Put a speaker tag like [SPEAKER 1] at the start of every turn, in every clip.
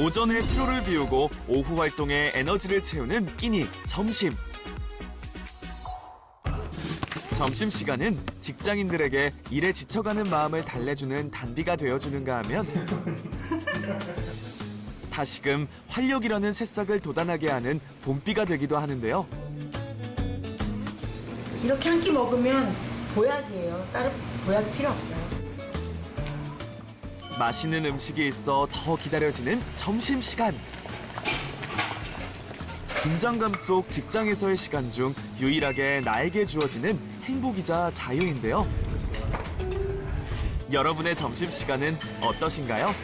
[SPEAKER 1] 오전에 피로를 비우고 오후 활동에 에너지를 채우는 끼니 점심. 점심시간은 직장인들에게 일에 지쳐가는 마음을 달래주는 단비가 되어주는가 하면 다시금 활력이라는 새싹을 돋아나게 하는 봄비가 되기도 하는데요.
[SPEAKER 2] 이렇게 한 끼 먹으면 보약이에요. 다른 보약 필요 없어요.
[SPEAKER 1] 맛있는 음식이 있어 더 기다려지는 점심시간. 긴장감 속 직장에서의 시간 중 유일하게 나에게 주어지는 행복이자 자유인데요. 여러분의 점심시간은 어떠신가요?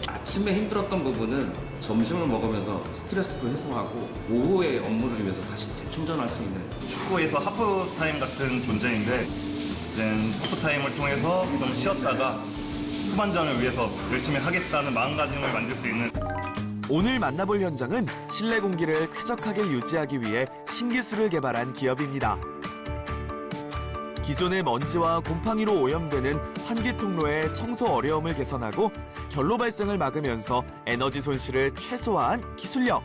[SPEAKER 3] 아침에 힘들었던 부분은 점심을 먹으면서 스트레스도 해소하고 오후에 업무를 위해서 다시 재충전할 수 있는
[SPEAKER 4] 축구에서 하프타임 같은 존재인데 이제 하프타임을 통해서 좀 쉬었다가 후반전을 위해서 열심히 하겠다는 마음가짐을 만들 수 있는
[SPEAKER 1] 오늘 만나볼 현장은 실내 공기를 쾌적하게 유지하기 위해 신기술을 개발한 기업입니다. 기존의 먼지와 곰팡이로 오염되는 환기 통로의 청소 어려움을 개선하고 결로 발생을 막으면서 에너지 손실을 최소화한 기술력.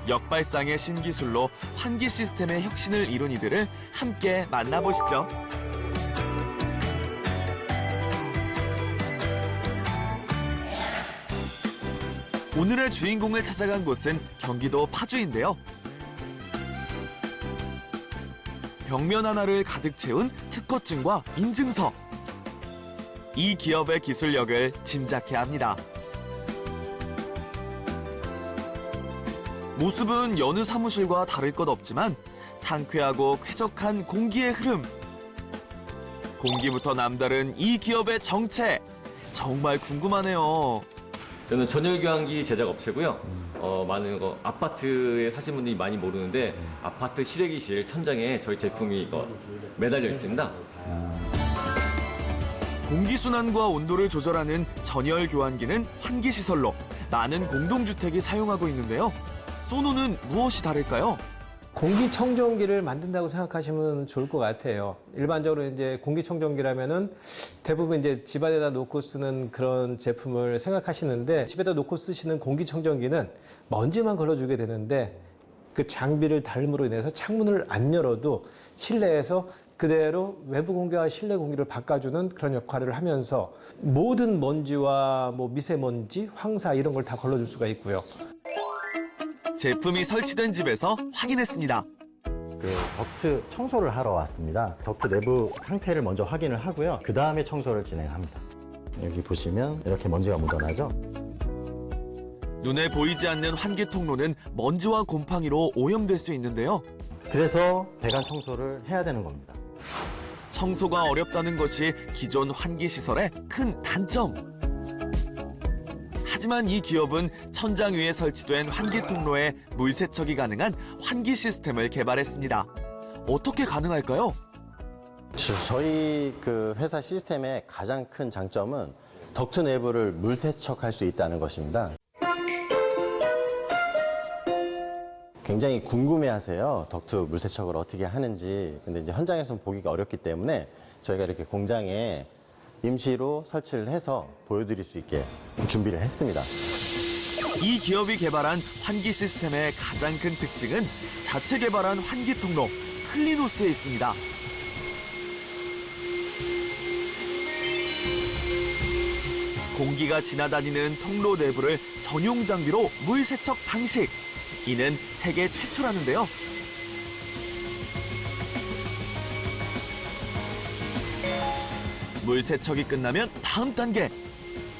[SPEAKER 1] 역발상의 신기술로 환기 시스템의 혁신을 이룬 이들을 함께 만나보시죠. 오늘의 주인공을 찾아간 곳은 경기도 파주인데요. 벽면 하나를 가득 채운 특허증과 인증서. 이 기업의 기술력을 짐작해야 합니다. 모습은 여느 사무실과 다를 것 없지만 상쾌하고 쾌적한 공기의 흐름. 공기부터 남다른 이 기업의 정체. 정말 궁금하네요.
[SPEAKER 5] 저는 전열교환기 제작 업체고요. 많은 아파트에 사신 분들이 많이 모르는데 아파트 실외기실 천장에 저희 제품이 매달려 있습니다.
[SPEAKER 1] 공기순환과 온도를 조절하는 전열 교환기는 환기시설로 많은 공동주택이 사용하고 있는데요. 소노는 무엇이 다를까요?
[SPEAKER 6] 공기청정기를 만든다고 생각하시면 좋을 것 같아요. 일반적으로 이제 공기청정기라면은 대부분 이제 집 안에다 놓고 쓰는 그런 제품을 생각하시는데 집에다 놓고 쓰시는 공기청정기는 먼지만 걸러주게 되는데 그 장비를 닳음으로 인해서 창문을 안 열어도 실내에서 그대로 외부 공기와 실내 공기를 바꿔주는 그런 역할을 하면서 모든 먼지와 뭐 미세먼지, 황사 이런 걸 다 걸러줄 수가 있고요.
[SPEAKER 1] 제품이 설치된 집에서 확인했습니다.
[SPEAKER 7] 덕트 청소를 하러 왔습니다. 덕트 내부 상태를 먼저 확인을 하고요. 그 다음에 청소를 진행합니다. 여기 보시면 이렇게 먼지가 묻어나죠?
[SPEAKER 1] 눈에 보이지 않는 환기 통로는 먼지와 곰팡이로 오염될 수 있는데요.
[SPEAKER 7] 그래서 배관 청소를 해야 되는 겁니다.
[SPEAKER 1] 청소가 어렵다는 것이 기존 환기 시설의 큰 단점. 하지만 이 기업은 천장 위에 설치된 환기 통로에 물 세척이 가능한 환기 시스템을 개발했습니다. 어떻게 가능할까요?
[SPEAKER 7] 저희 회사 시스템의 가장 큰 장점은 덕트 내부를 물 세척할 수 있다는 것입니다. 굉장히 궁금해하세요. 덕트 물 세척을 어떻게 하는지. 근데 이제 현장에서는 보기가 어렵기 때문에 저희가 이렇게 공장에 임시로 설치를 해서 보여드릴 수 있게 준비를 했습니다.
[SPEAKER 1] 이 기업이 개발한 환기 시스템의 가장 큰 특징은 자체 개발한 환기 통로 클리노스에 있습니다. 공기가 지나다니는 통로 내부를 전용 장비로 물 세척 방식. 이는 세계 최초라는데요. 물 세척이 끝나면 다음 단계.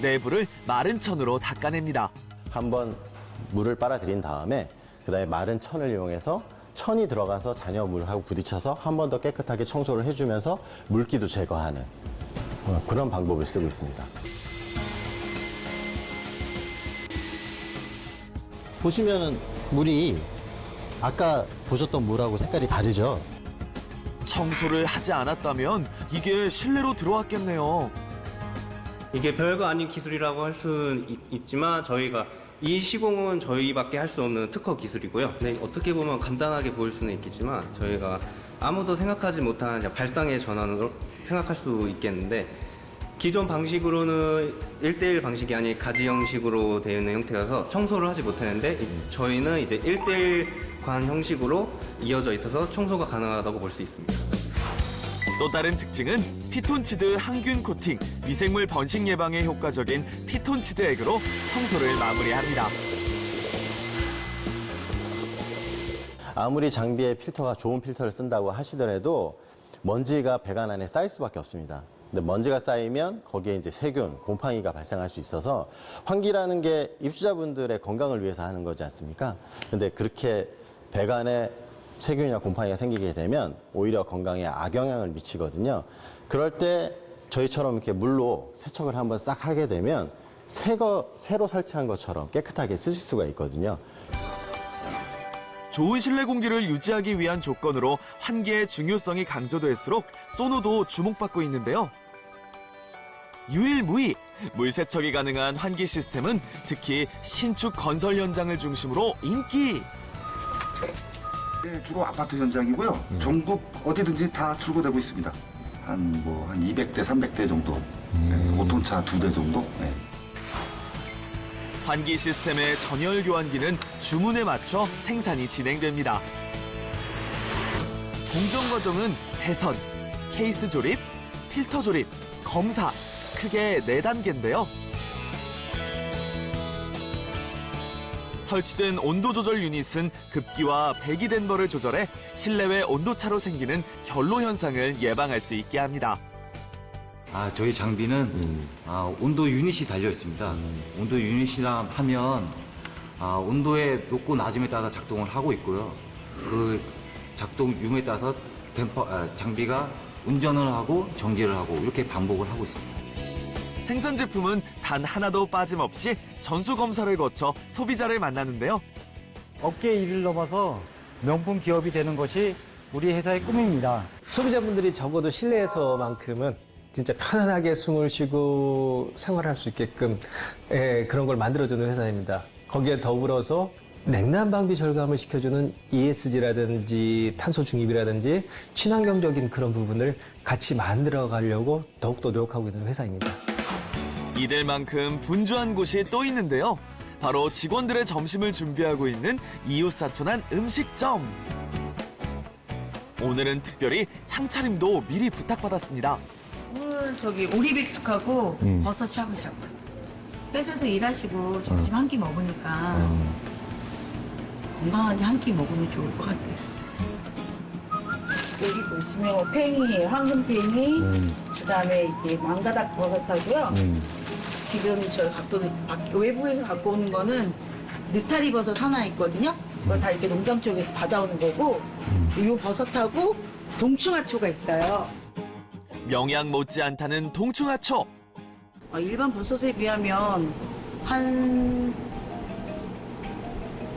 [SPEAKER 1] 내부를 마른 천으로 닦아냅니다.
[SPEAKER 7] 한번 물을 빨아들인 다음에 그다음에 마른 천을 이용해서 천이 들어가서 잔여물하고 부딪혀서 한 번 더 깨끗하게 청소를 해주면서 물기도 제거하는 그런 방법을 쓰고 있습니다. 보시면은 물이 아까 보셨던 물하고 색깔이 다르죠?
[SPEAKER 1] 청소를 하지 않았다면 이게 실내로 들어왔겠네요.
[SPEAKER 8] 이게 별거 아닌 기술이라고 할 수 있지만 저희가 이 시공은 저희밖에 할 수 없는 특허 기술이고요. 네, 어떻게 보면 간단하게 보일 수는 있겠지만 저희가 아무도 생각하지 못한 발상의 전환으로 생각할 수 있겠는데 기존 방식으로는 1대1 방식이 아닌 가지 형식으로 되어 있는 형태여서 청소를 하지 못하는데 저희는 이제 1대1 관 형식으로 이어져 있어서 청소가 가능하다고 볼 수 있습니다.
[SPEAKER 1] 또 다른 특징은 피톤치드 항균 코팅, 미생물 번식 예방에 효과적인 피톤치드 액으로 청소를 마무리합니다.
[SPEAKER 7] 아무리 장비에 필터가 좋은 필터를 쓴다고 하시더라도 먼지가 배관 안에 쌓일 수밖에 없습니다. 근데 먼지가 쌓이면 거기에 이제 세균, 곰팡이가 발생할 수 있어서 환기라는 게 입주자분들의 건강을 위해서 하는 거지 않습니까? 근데 그렇게 배관에 세균이나 곰팡이가 생기게 되면 오히려 건강에 악영향을 미치거든요. 그럴 때 저희처럼 이렇게 물로 세척을 한번 싹 하게 되면 새로 설치한 것처럼 깨끗하게 쓰실 수가 있거든요.
[SPEAKER 1] 좋은 실내 공기를 유지하기 위한 조건으로 환기의 중요성이 강조될수록 소노도 주목받고 있는데요. 유일무이 물 세척이 가능한 환기 시스템은 특히 신축 건설 현장을 중심으로 인기.
[SPEAKER 9] 네, 주로 아파트 현장이고요. 전국 어디든지 다 출고되고 있습니다. 한 200대, 300대 정도. 네, 5톤차 2대 정도. 네.
[SPEAKER 1] 환기 시스템의 전열 교환기는 주문에 맞춰 생산이 진행됩니다. 공정 과정은 배선, 케이스 조립, 필터 조립, 검사, 크게 4단계인데요. 설치된 온도 조절 유닛은 급기와 배기 덴버를 조절해 실내외 온도차로 생기는 결로 현상을 예방할 수 있게 합니다.
[SPEAKER 10] 저희 장비는 온도 유닛이 달려 있습니다. 온도 유닛이라 하면 온도의 높고 낮음에 따라 작동을 하고 있고요. 그 작동 유무에 따라서 장비가 운전을 하고 정지를 하고 이렇게 반복을 하고 있습니다.
[SPEAKER 1] 생산 제품은 단 하나도 빠짐없이 전수 검사를 거쳐 소비자를 만나는데요.
[SPEAKER 11] 업계 일을 넘어서 명품 기업이 되는 것이 우리 회사의 꿈입니다.
[SPEAKER 6] 소비자분들이 적어도 실내에서만큼은 진짜 편안하게 숨을 쉬고 생활할 수 있게끔 그런 걸 만들어주는 회사입니다. 거기에 더불어서 냉난방비 절감을 시켜주는 ESG라든지 탄소 중립이라든지 친환경적인 그런 부분을 같이 만들어 가려고 더욱더 노력하고 있는 회사입니다.
[SPEAKER 1] 이들만큼 분주한 곳이 또 있는데요. 바로 직원들의 점심을 준비하고 있는 이웃사촌한 음식점. 오늘은 특별히 상차림도 미리 부탁받았습니다.
[SPEAKER 2] 오늘 오리백숙하고 버섯 샤브샤브. 회사에서 일하시고 점심 한 끼 먹으니까 건강하게 한 끼 먹으면 좋을 것 같아요. 여기 보시면 팽이에요. 황금팽이. 그다음에 이게 망가닥 버섯하고요. 지금 외부에서 갖고 오는 거는 느타리 버섯 하나 있거든요. 그거 다 이렇게 농장 쪽에서 받아오는 거고, 이 버섯하고 동충하초가 있어요.
[SPEAKER 1] 명양 못지않다는 동충하초.
[SPEAKER 2] 일반 버섯에 비하면 한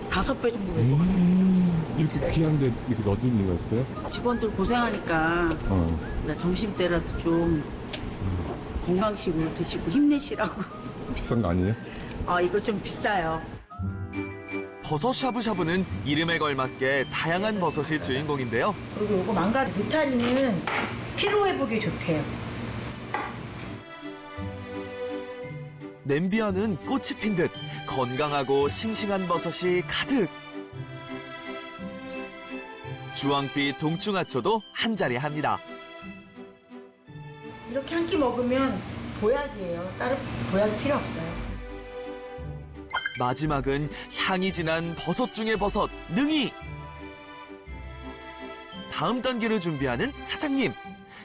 [SPEAKER 2] 5배 정도 될 것 같아요.
[SPEAKER 12] 이렇게 귀한데 이렇게 넣어준 이유가 있어요?
[SPEAKER 2] 직원들 고생하니까 점심 때라도 좀 건강식으로 드시고 힘내시라고.
[SPEAKER 12] 비싼 거 아니에요?
[SPEAKER 2] 이거 좀 비싸요.
[SPEAKER 1] 버섯 샤브샤브는 이름에 걸맞게 다양한 버섯이 주인공인데요.
[SPEAKER 2] 그리고 이거 망가 느타리는 피로 회복에 좋대요.
[SPEAKER 1] 냄비 안은 꽃이 핀 듯 건강하고 싱싱한 버섯이 가득. 주황빛 동충하초도 한 자리 합니다.
[SPEAKER 2] 이렇게 한 끼 먹으면 보약이에요. 다른 보약 필요 없어요.
[SPEAKER 1] 마지막은 향이 진한 버섯 중의 버섯, 능이. 다음 단계를 준비하는 사장님.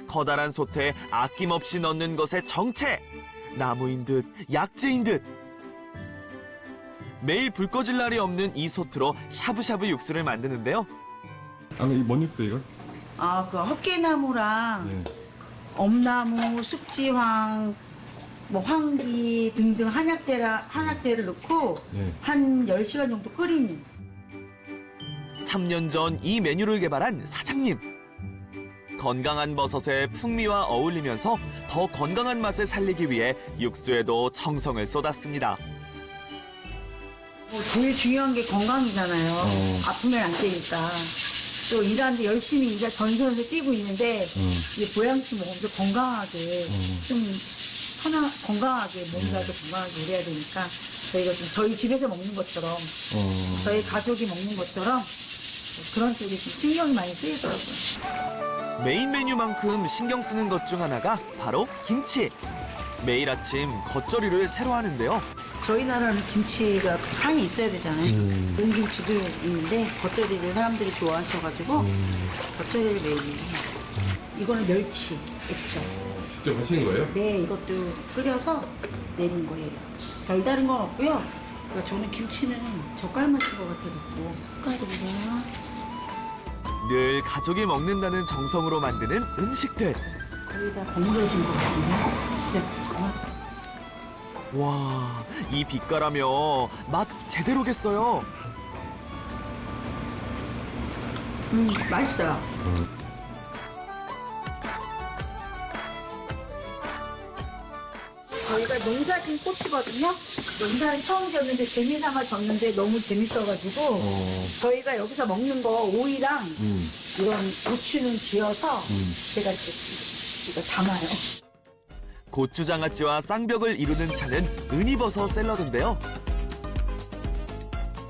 [SPEAKER 1] 커다란 솥에 아낌없이 넣는 것의 정체. 나무인 듯 약재인 듯. 매일 불 꺼질 날이 없는 이 솥으로 샤브샤브 육수를 만드는데요.
[SPEAKER 12] 이거 뭔 육수 이거?
[SPEAKER 2] 그 헛개나무랑 엄나무, 숙지황, 황기 등등 한약재를 넣고 한 10시간 정도 끓이는.
[SPEAKER 1] 3년 전 이 메뉴를 개발한 사장님. 건강한 버섯의 풍미와 어울리면서 더 건강한 맛을 살리기 위해 육수에도 정성을 쏟았습니다.
[SPEAKER 2] 제일 중요한 게 건강이잖아요. 아프면 안 되니까. 또 일하는데 열심히 전선에서 뛰고 있는데 이 보양식 먹으면서 건강하게 좀 건강하게 몸이라도 건강하게 일해야 되니까 저희가 좀 저희 집에서 먹는 것처럼 저희 가족이 먹는 것처럼 그런 쪽에 좀 신경이 많이 쓰이더라고요.
[SPEAKER 1] 메인 메뉴만큼 신경 쓰는 것 중 하나가 바로 김치. 매일 아침 겉절이를 새로 하는데요.
[SPEAKER 2] 저희 나라는 김치가 상이 있어야 되잖아요. 농김치도 있는데 겉절이를 사람들이 좋아하셔가지고 겉절이를 매일 해요. 이거는 멸치 액젓.
[SPEAKER 12] 직접 하시는 거예요?
[SPEAKER 2] 네, 이것도 끓여서 내린 거예요. 별다른 건 없고요. 그러니까 저는 김치는 젓갈 맛인 것 같아갖고 젓갈도 보세요.
[SPEAKER 1] 늘 가족이 먹는다는 정성으로 만드는 음식들.
[SPEAKER 2] 거의 다 버무려진 것 같은데.
[SPEAKER 1] 와, 이 빛깔하며 맛 제대로겠어요.
[SPEAKER 2] 맛있어요. 저희가 농사진 꽃이거든요. 농사를 처음 졌는데 재미삼아 졌는데 너무 재밌어가지고 저희가 여기서 먹는 거 오이랑 이런 고추는 지어서 제가 이거 담아요.
[SPEAKER 1] 고추장아찌와 쌍벽을 이루는 차는 은이버섯 샐러드인데요.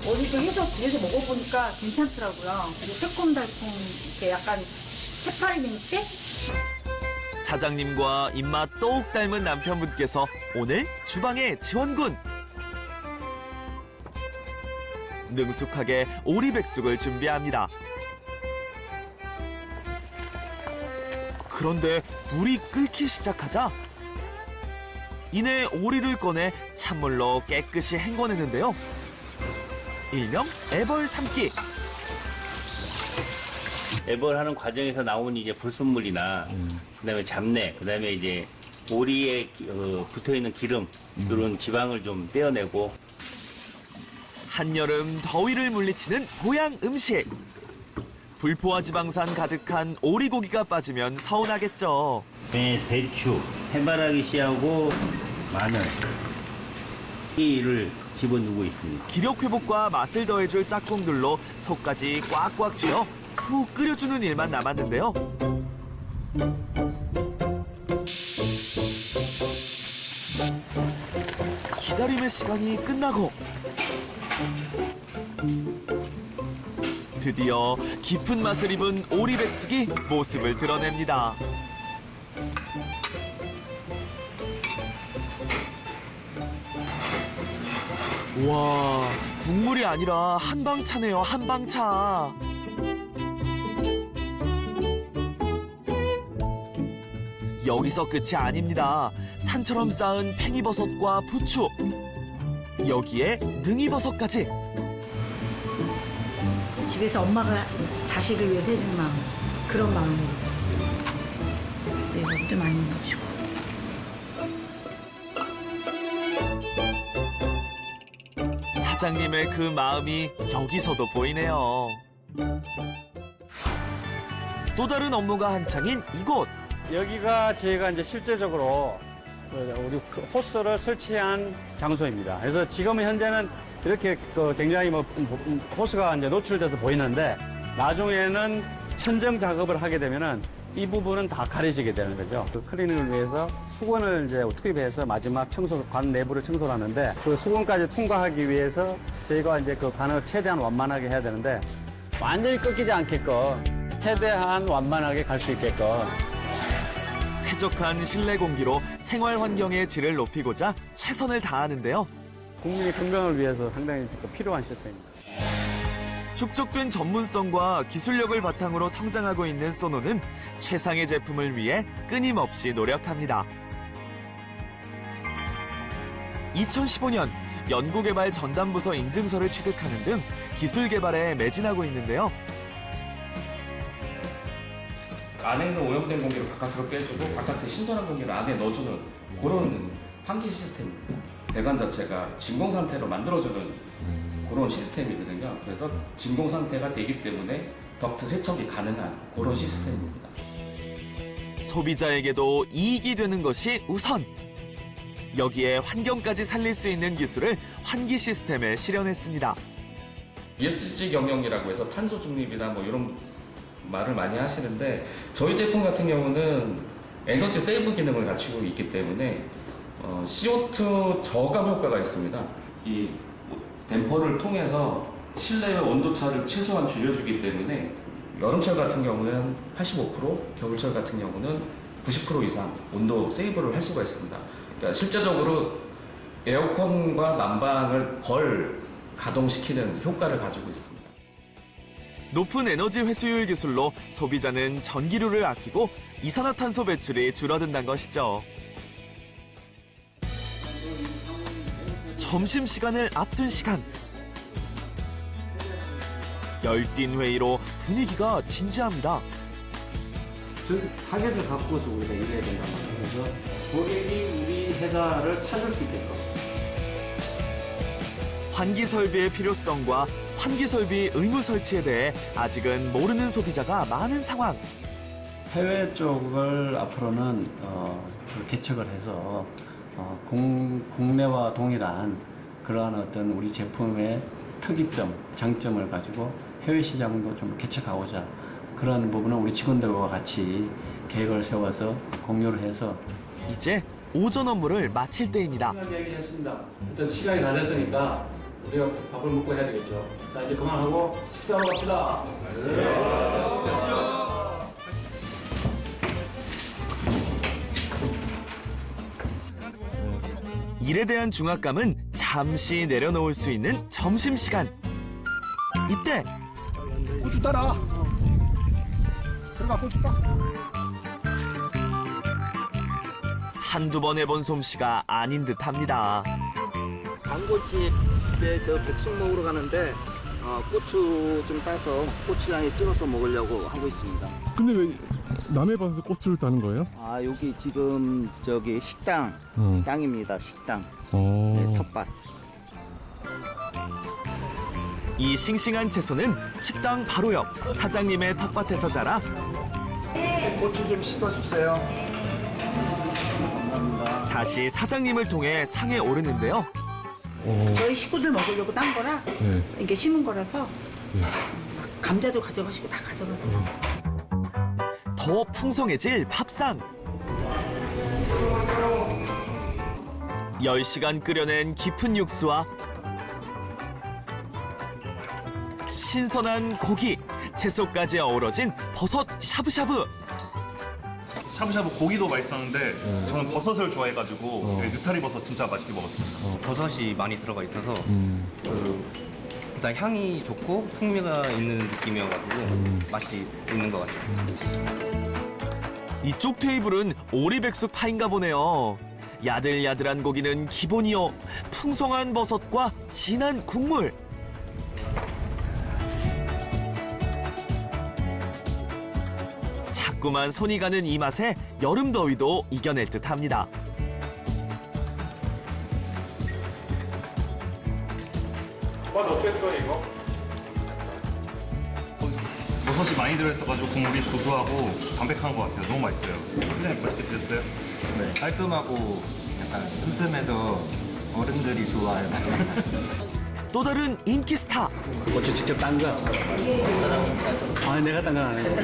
[SPEAKER 2] 어디서 해서 집에서 먹어보니까 괜찮더라고요. 그리고 새콤달콤 이렇게 약간 해파리 냄새?
[SPEAKER 1] 사장님과 입맛 똑 닮은 남편분께서 오늘 주방의 지원군. 능숙하게 오리백숙을 준비합니다. 그런데 물이 끓기 시작하자 이내 오리를 꺼내 찬물로 깨끗이 헹궈내는데요. 일명 애벌 삶기.
[SPEAKER 13] 애벌하는 과정에서 나온 이제 불순물이나 그다음에 잡내, 그다음에 이제 오리에 붙어 있는 기름 이런 지방을 좀 떼어내고.
[SPEAKER 1] 한여름 더위를 물리치는 보양 음식. 불포화 지방산 가득한 오리고기가 빠지면 서운하겠죠.
[SPEAKER 13] 배추, 해바라기 씨하고 마늘 이를 집어넣고 있습니다.
[SPEAKER 1] 기력 회복과 맛을 더해줄 짝꿍들로 속까지 꽉꽉 쥐어 푹 끓여주는 일만 남았는데요. 기다림의 시간이 끝나고 드디어 깊은 맛을 입은 오리백숙이 모습을 드러냅니다. 와, 국물이 아니라 한방차네요, 한방차. 여기서 끝이 아닙니다. 산처럼 쌓은 팽이버섯과 부추, 여기에 능이버섯까지.
[SPEAKER 2] 집에서 엄마가 자식을 위해서 해주는 마음, 그런 마음으로. 네, 먹도 많이 넣어주고.
[SPEAKER 1] 사장님의 그 마음이 여기서도 보이네요. 또 다른 업무가 한창인 이곳.
[SPEAKER 11] 여기가 저희가 이제 실제적으로 우리 호스를 설치한 장소입니다. 그래서 지금 현재는 이렇게 굉장히 호스가 이제 노출돼서 보이는데 나중에는 천정 작업을 하게 되면은 이 부분은 다 가려지게 되는 거죠. 그 클리닝을 위해서 수건을 이제 투입해서 마지막 청소, 관 내부를 청소를 하는데 그 수건까지 통과하기 위해서 저희가 이제 그 관을 최대한 완만하게 해야 되는데 완전히 꺾이지 않게끔 최대한 완만하게 갈 수 있게끔
[SPEAKER 1] 쾌적한 실내 공기로 생활 환경의 질을 높이고자 최선을 다하는데요.
[SPEAKER 11] 국민의 건강을 위해서 상당히 필요한 시스템입니다.
[SPEAKER 1] 축적된 전문성과 기술력을 바탕으로 성장하고 있는 소노는 최상의 제품을 위해 끊임없이 노력합니다. 2015년 연구개발 전담부서 인증서를 취득하는 등 기술 개발에 매진하고 있는데요.
[SPEAKER 3] 안에 있는 오염된 공기를 바깥으로 빼주고 바깥에 신선한 공기를 안에 넣어주는 그런 환기 시스템입니다. 배관 자체가 진공 상태로 만들어주는 그런 시스템이거든요. 그래서 진공 상태가 되기 때문에 덕트 세척이 가능한 그런 시스템입니다.
[SPEAKER 1] 소비자에게도 이익이 되는 것이 우선. 여기에 환경까지 살릴 수 있는 기술을 환기 시스템에 실현했습니다.
[SPEAKER 3] ESG 경영이라고 해서 탄소 중립이나 뭐 이런 말을 많이 하시는데 저희 제품 같은 경우는 에너지 세이브 기능을 갖추고 있기 때문에 CO2 저감 효과가 있습니다. 이 댐퍼를 통해서 실내의 온도차를 최소한 줄여주기 때문에 여름철 같은 경우는 85%, 겨울철 같은 경우는 90% 이상 온도 세이브를 할 수가 있습니다. 그러니까 실제적으로 에어컨과 난방을 가동시키는 효과를 가지고 있습니다.
[SPEAKER 1] 높은 에너지 회수율 기술로 소비자는 전기료를 아끼고 이산화탄소 배출이 줄어든다는 것이죠. 점심시간을 앞둔 시간. 열띤 회의로 분위기가 진지합니다.
[SPEAKER 11] 즉 타겟을 갖고서 우리가 일해야 된단 말이에요. 그래서 고객이 우리 회사를 찾을 수 있게끔.
[SPEAKER 1] 환기 설비의 필요성과 환기 설비 의무 설치에 대해 아직은 모르는 소비자가 많은 상황.
[SPEAKER 11] 해외 쪽을 앞으로는 개척을 해서 국내와 동일한 그러한 어떤 우리 제품의 특이점, 장점을 가지고 해외 시장도 좀 개척하고자 그런 부분은 우리 직원들과 같이 계획을 세워서 공유를 해서
[SPEAKER 1] 이제 오전 업무를 마칠 때입니다.
[SPEAKER 11] 얘기했습니다. 일단 시간이 다 됐으니까 우리가 밥을 먹고 해야 되겠죠. 자 이제 그만하고 식사하러 갑시다.
[SPEAKER 1] 일에 대한 중압감은 잠시 내려놓을 수 있는 점심시간. 이때
[SPEAKER 12] 고추 따라. 들어가 고추 따.
[SPEAKER 1] 한두 번 해본 솜씨가 아닌 듯합니다.
[SPEAKER 14] 단골집에 저 백숙 먹으러 가는데 고추 좀 따서 고추장에 찍어서 먹으려고 하고 있습니다.
[SPEAKER 12] 근데 왜 남의 밭에서 고추를 따는 거예요?
[SPEAKER 14] 아 여기 지금 저기 식당 땅입니다. 식당 네, 텃밭.
[SPEAKER 1] 이 싱싱한 채소는 식당 바로 옆 사장님의 텃밭에서 자라
[SPEAKER 14] 고추 좀 씻어주세요.
[SPEAKER 1] 다시 사장님을 통해 상에 오르는데요.
[SPEAKER 2] 저희 식구들 먹으려고 딴 거라
[SPEAKER 12] 네.
[SPEAKER 2] 이게 심은 거라서 감자도 가져가시고 다 가져가세요.
[SPEAKER 1] 더 풍성해질 밥상. 10시간 끓여낸 깊은 육수와 신선한 고기, 채소까지 어우러진 버섯 샤브샤브.
[SPEAKER 4] 샤브샤브 고기도 맛있었는데 저는 버섯을 좋아해가지고 느타리 버섯 진짜 맛있게 먹었습니다.
[SPEAKER 8] 버섯이 많이 들어가 있어서 일단 향이 좋고 풍미가 있는 느낌이어가지고 맛이 있는 것 같습니다.
[SPEAKER 1] 이쪽 테이블은 오리백숙 파인가 보네요. 야들야들한 고기는 기본이요. 풍성한 버섯과 진한 국물. 자꾸만 손이 가는 이 맛에 여름 더위도 이겨낼 듯합니다.
[SPEAKER 12] 맛 어땠어 이거?
[SPEAKER 4] 버섯이 많이 들어있어가지고 국물이 고소하고 담백한 것 같아요. 너무 맛있어요. 굉장히 맛있게 드셨어요?
[SPEAKER 15] 네, 깔끔하고 약간 슴슴해서 어른들이 좋아할 맛.
[SPEAKER 1] 또 다른 인기 스타.
[SPEAKER 11] 고추 직접 딴 거. 아 내가 딴 건 아니고.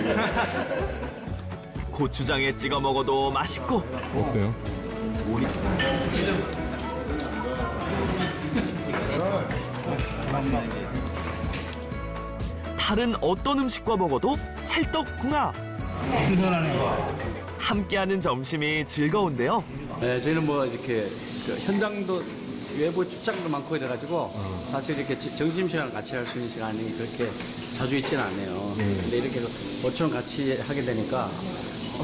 [SPEAKER 1] 고추장에 찍어 먹어도 맛있고
[SPEAKER 12] 어때요?
[SPEAKER 1] 다른 어떤 음식과 먹어도 찰떡궁합. 함께하는 점심이 즐거운데요.
[SPEAKER 11] 네, 저희는 뭐 이렇게 그 현장도 외부 출장도 많고 이래가지고 사실 이렇게 점심시간 같이 할 수 있는 시간이 그렇게 자주 있지는 않네요. 근데 이렇게 모처럼 같이 하게 되니까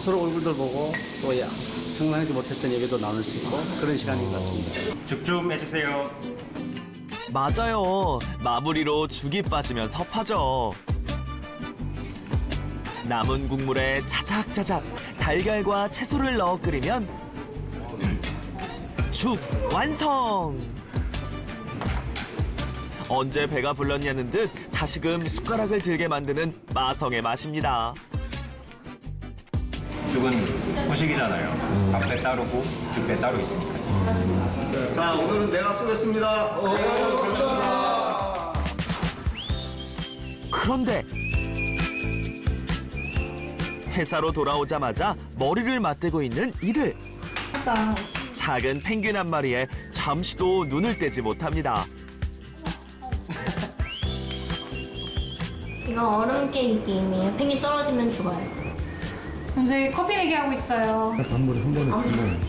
[SPEAKER 11] 서로 얼굴들 보고 또 상상하지 못했던 얘기도 나눌 수 있고 그런 시간인 것 같습니다.
[SPEAKER 15] 죽 좀 해주세요.
[SPEAKER 1] 맞아요. 마무리로 죽이 빠지면 섭하죠. 남은 국물에 자작자작 달걀과 채소를 넣어 끓이면 죽 완성! 언제 배가 불렀냐는 듯 다시금 숟가락을 들게 만드는 마성의 맛입니다.
[SPEAKER 15] 죽은 후식이잖아요. 밥배 따르고 죽배 따로 있으니까.
[SPEAKER 14] 자 오늘은 내가 쏘겠습니다.
[SPEAKER 1] 그런데 회사로 돌아오자마자 머리를 맞대고 있는 이들. 작은 펭귄 한 마리에 잠시도 눈을 떼지 못합니다.
[SPEAKER 16] 이거 얼음 깨기 게임이에요. 펭귄 떨어지면 죽어요.
[SPEAKER 17] 그럼 저희 커피 내기 하고 있어요.
[SPEAKER 12] 단물이 한 번에 뜨면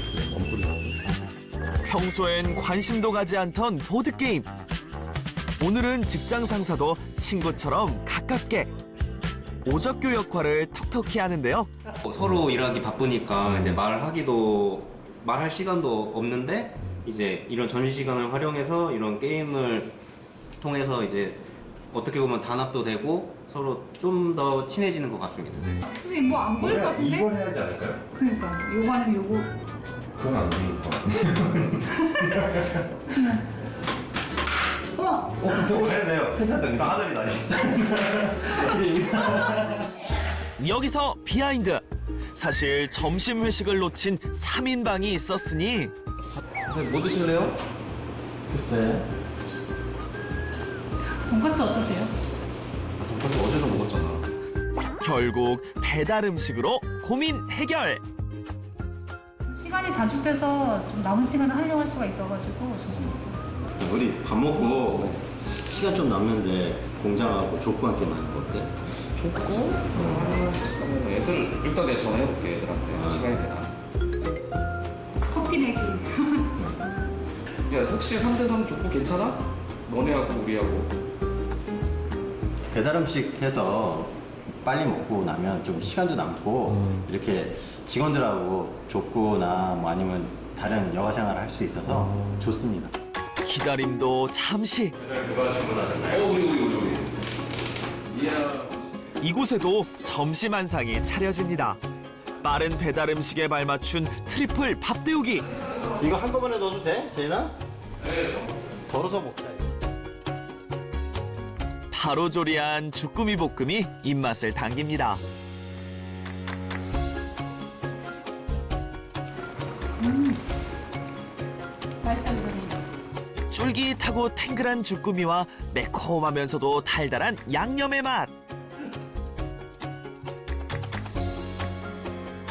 [SPEAKER 1] 평소엔 관심도 가지 않던 보드게임. 오늘은 직장 상사도 친구처럼 가깝게 오적교 역할을 톡톡히 하는데요.
[SPEAKER 8] 서로 일하기 바쁘니까 이제 말할 시간도 없는데 이제 이런 점심 시간을 활용해서 이런 게임을 통해서 이제 어떻게 보면 단합도 되고 서로 좀 더 친해지는 것 같습니다.
[SPEAKER 17] 선생님 뭐 안 보일 것 같은데?
[SPEAKER 10] 이걸 해야지 않을까요?
[SPEAKER 17] 그러니까 요거 아니면 요거.
[SPEAKER 10] 그건 안 되니까.
[SPEAKER 17] 어머!
[SPEAKER 7] 네요. 괜찮다. 하늘이 나지.
[SPEAKER 1] 여기서 비하인드. 사실 점심 회식을 놓친 3인방이 있었으니
[SPEAKER 5] 뭐 드실래요?
[SPEAKER 7] 글쎄.
[SPEAKER 17] 돈까스 어떠세요?
[SPEAKER 5] 돈까스 어제도 먹었잖아.
[SPEAKER 1] 결국 배달 음식으로 고민 해결.
[SPEAKER 17] 시간이 단축돼서 좀 남은 시간을 활용할 수가 있어가지고 좋습니다.
[SPEAKER 7] 우리 밥 먹고 시간 좀 남는데 공장하고 족구한 게임 하는 거 어때?
[SPEAKER 3] 족구? 애들 일단 내가 전화해볼게 애들한테 시간이 되나?
[SPEAKER 17] 커피 내기.
[SPEAKER 3] 야 혹시 3대3 족구 괜찮아? 너네하고 우리하고.
[SPEAKER 7] 배달 음식 해서 빨리 먹고 나면 좀 시간도 남고 이렇게 직원들하고 족구나 뭐 아니면 다른 여가 생활을 할 수 있어서 좋습니다.
[SPEAKER 1] 기다림도 잠시.
[SPEAKER 5] 누가 주문하셨나요? 우리.
[SPEAKER 1] 이곳에도 점심 한상이 차려집니다. 빠른 배달 음식에 발맞춘 트리플 밥 데우기.
[SPEAKER 7] 이거 한꺼번에 넣어도 돼? 재인아?
[SPEAKER 5] 네.
[SPEAKER 7] 덜어서 먹자.
[SPEAKER 1] 바로 조리한 주꾸미 볶음이 입맛을 당깁니다.
[SPEAKER 17] 맛있어요, 선생님.
[SPEAKER 1] 쫄깃하고 탱글한 주꾸미와 매콤하면서도 달달한 양념의 맛.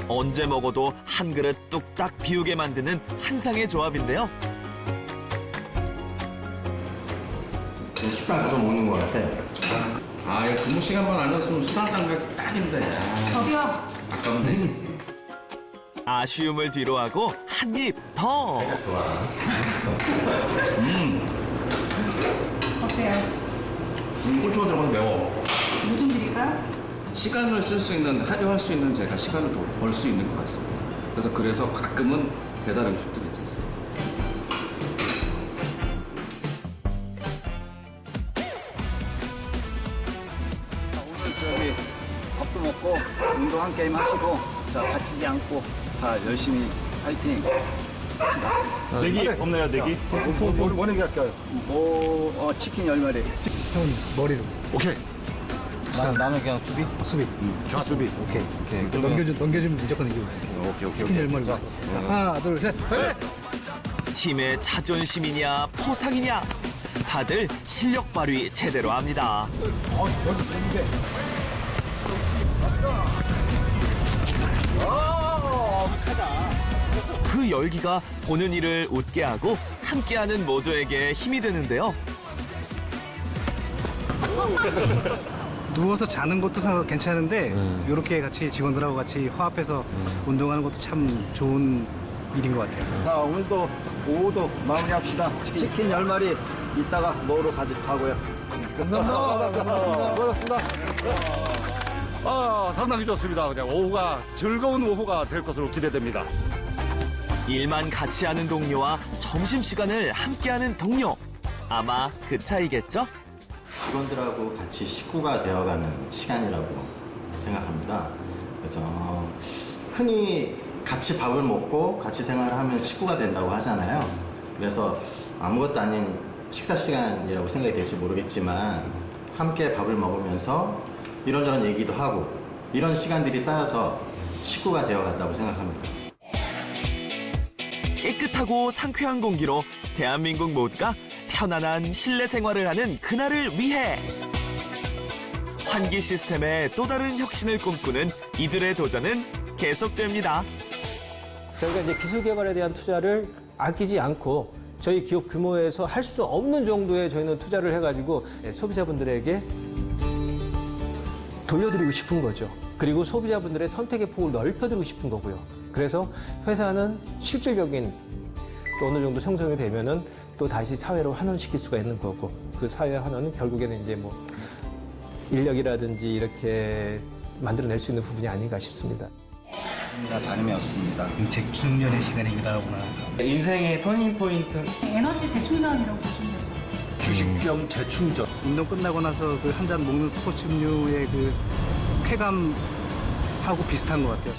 [SPEAKER 1] 언제 먹어도 한 그릇 뚝딱 비우게 만드는 한상의 조합인데요.
[SPEAKER 7] 식당 가서 먹는 것 같아.
[SPEAKER 3] 아 이거 근무 시간만 아니었으면 수당장 가 딱인데.
[SPEAKER 17] 저기요.
[SPEAKER 3] 아깝네.
[SPEAKER 1] 아쉬움을 뒤로하고 한 입 더.
[SPEAKER 17] 어때요?
[SPEAKER 3] 고추가 들어가서 매워.
[SPEAKER 17] 뭐 좀 드릴까요?
[SPEAKER 3] 시간을 쓸 수 있는 할애할 수 있는 제가 시간을 더 벌 수 있는 것 같습니다. 그래서 가끔은 배달 음식도 괜찮습니다.
[SPEAKER 14] 오늘 저기 밥도 먹고 운동 한 게임 하시고 자 다치지 않고 자 열심히 파이팅 합시다.
[SPEAKER 4] 내기 없나요, 내기?
[SPEAKER 14] 뭐 내기 할까요? 치킨 10마리.
[SPEAKER 6] 형 머리로.
[SPEAKER 4] 오케이.
[SPEAKER 10] 나는 그냥 수비?
[SPEAKER 6] 수비.
[SPEAKER 4] 수비.
[SPEAKER 10] 오케이.
[SPEAKER 6] 넘겨주면 무조건 이기고.
[SPEAKER 4] 오케이.
[SPEAKER 6] 치킨 10마리 자, 하나, 둘, 셋.
[SPEAKER 1] 팀의 자존심이냐 포상이냐. 다들 실력 발휘 제대로 합니다. 그 열기가 보는 이를 웃게 하고 함께하는 모두에게 힘이 되는데요.
[SPEAKER 11] 누워서 자는 것도 괜찮은데 이렇게 같이 직원들하고 같이 화합해서 운동하는 것도 참 좋은 일인 것 같아요.
[SPEAKER 14] 자 오늘도 오후도 마무리합시다. 치킨 10마리 이따가 먹으러 가고요. 감사합니다. 수고하셨습니다.
[SPEAKER 12] 상당히 좋습니다. 그냥 오후가 즐거운 오후가 될 것으로 기대됩니다.
[SPEAKER 1] 일만 같이 하는 동료와 점심시간을 함께하는 동료. 아마 그 차이겠죠?
[SPEAKER 7] 직원들하고 같이 식구가 되어가는 시간이라고 생각합니다. 그래서 흔히 같이 밥을 먹고 같이 생활을 하면 식구가 된다고 하잖아요. 그래서 아무것도 아닌 식사 시간이라고 생각이 될지 모르겠지만 함께 밥을 먹으면서 이런저런 얘기도 하고 이런 시간들이 쌓여서 식구가 되어간다고 생각합니다.
[SPEAKER 1] 깨끗하고 상쾌한 공기로 대한민국 모두가 편안한 실내 생활을 하는 그날을 위해 환기 시스템의 또 다른 혁신을 꿈꾸는 이들의 도전은 계속됩니다.
[SPEAKER 6] 저희가 이제 기술 개발에 대한 투자를 아끼지 않고 저희 기업 규모에서 할 수 없는 정도의 저희는 투자를 해가지고 소비자분들에게 돌려드리고 싶은 거죠. 그리고 소비자분들의 선택의 폭을 넓혀드리고 싶은 거고요. 그래서 회사는 실질적인 또 어느 정도 형성이 되면은 또 다시 사회로 환원시킬 수가 있는 거고, 그 사회 환원은 결국에는 이제 뭐 인력이라든지 이렇게 만들어낼 수 있는 부분이 아닌가 싶습니다.
[SPEAKER 14] 다름이 없습니다.
[SPEAKER 11] 재충전의 시간이라고나.
[SPEAKER 8] 인생의 터닝 포인트.
[SPEAKER 17] 에너지 재충전이라고 보시면 돼요.
[SPEAKER 11] 휴식 겸 재충전. 운동 끝나고 나서 그 한 잔 먹는 스포츠 음료의 그 쾌감하고 비슷한 것 같아요.